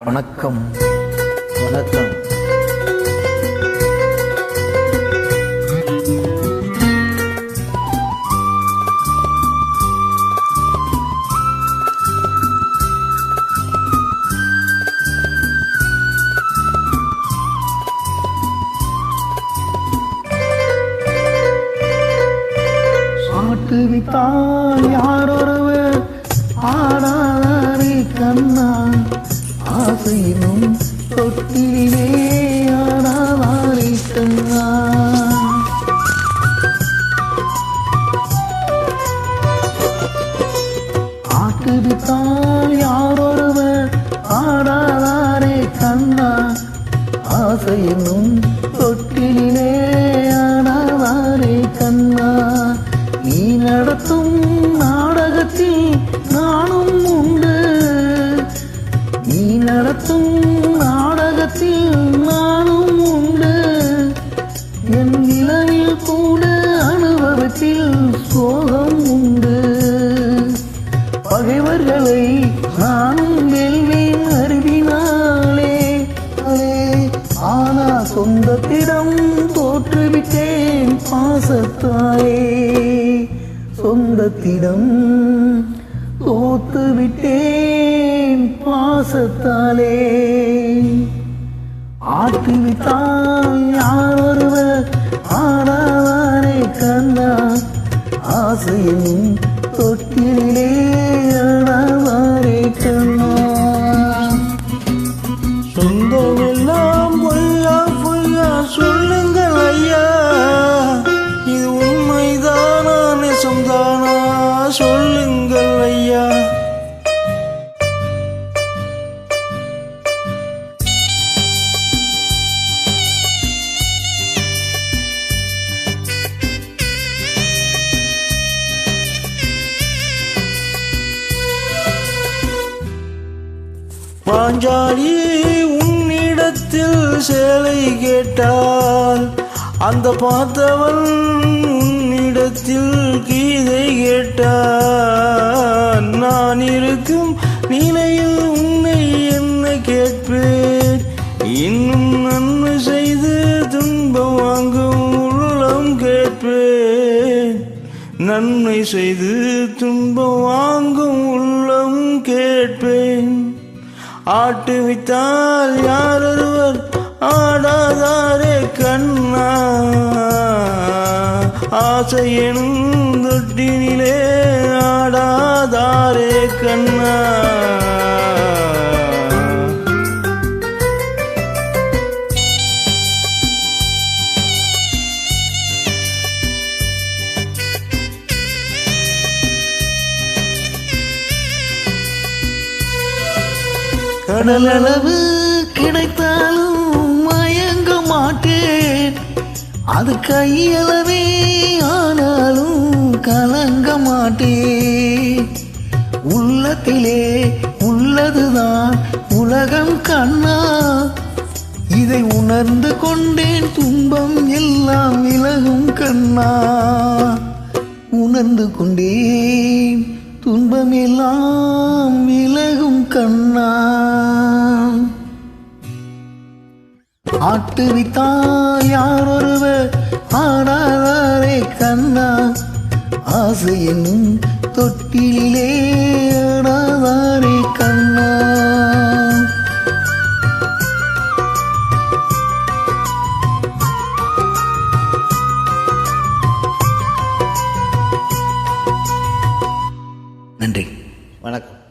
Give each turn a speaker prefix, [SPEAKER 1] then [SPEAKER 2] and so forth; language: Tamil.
[SPEAKER 1] வணக்கம் வணக்கம்.
[SPEAKER 2] ஆட்டுவித்தால் யாரொருவர் ஆடாதாரே கண்ணா, ஆசையினும் தொட்டிலே ஆடாதாரே கண்ணா. ஆட்டுவித்தால் யாரொருவர் ஆடாதாரே கண்ணா, ஆசையினும் தொட்டிலே ஆடாதாரே கண்ணா. நீ நடத்தும் நாடகத்தில் நானும் உண்டு, நீ நடத்தும் நாடகத்தில் நானும் உண்டு. என் நிலவில் கூட அனுபவத்தில் சோகம் உண்டு. பகைவர்களை நானும் வெல்வேன் அறிவினாலே, ஆனா சொந்தத்திடம் தோற்றுவிட்டேன் பாசத்தாயே. சொந்தத்திடம் தோத்துவிட்டேன் பாசத்தாலே. ஆட்டுவித்தால் யாரொருவர் ஆடாதாரே கண்ணா, ஆசையின் தொட்டிலே ஆடாதாரே கண்ணா.
[SPEAKER 3] சொந்தமெல்லாம் பொய்யா பொய்யா சொல்லுங்கள் ஐயா, இது உண்மைதானா நெசம்தானா சொல்லுங்கள் ஐயா. பாஞ்சாலி உன்னிடத்தில் சேலை கேட்டால், அந்த பார்த்தவன் உன்னிடத்தில் கீதை கேட்டான். நான் இருக்கும் நிலையில் உன்னை என்ன கேட்பேன், இன்னும் நன்மை செய்து துன்பம் வாங்கும் உள்ளம் கேட்பேன். நன்மை செய்து துன்பம் வாங்கும் உள்ளம் கேட்பேன். ஆட்டுவித்தால் யாரொருவர் ஆடாதாரே கண்ணா, ஆசையெனும் தொட்டினிலே ஆடாதாரே கண்ணா.
[SPEAKER 2] கடலளவு கிடைத்தாலும் மயங்க மாட்டேன், அது கையளவே ஆனாலும் கலங்க மாட்டேன். உள்ளத்திலே உள்ளதுதான் உலகம் கண்ணா, இதை உணர்ந்து கொண்டேன் துன்பம் எல்லாம் விலகும் கண்ணா. உணர்ந்து கொண்டேன் துன்பம் எல்லாம் விலகும் கண்ணா. ஆட்டுவித்தால் யாரொருவர் ஆடாதாரே கண்ணா, ஆசை என்னும் தொட்டிலே ஆடாதாரே கண்ணா. நன்றி,
[SPEAKER 1] வணக்கம்.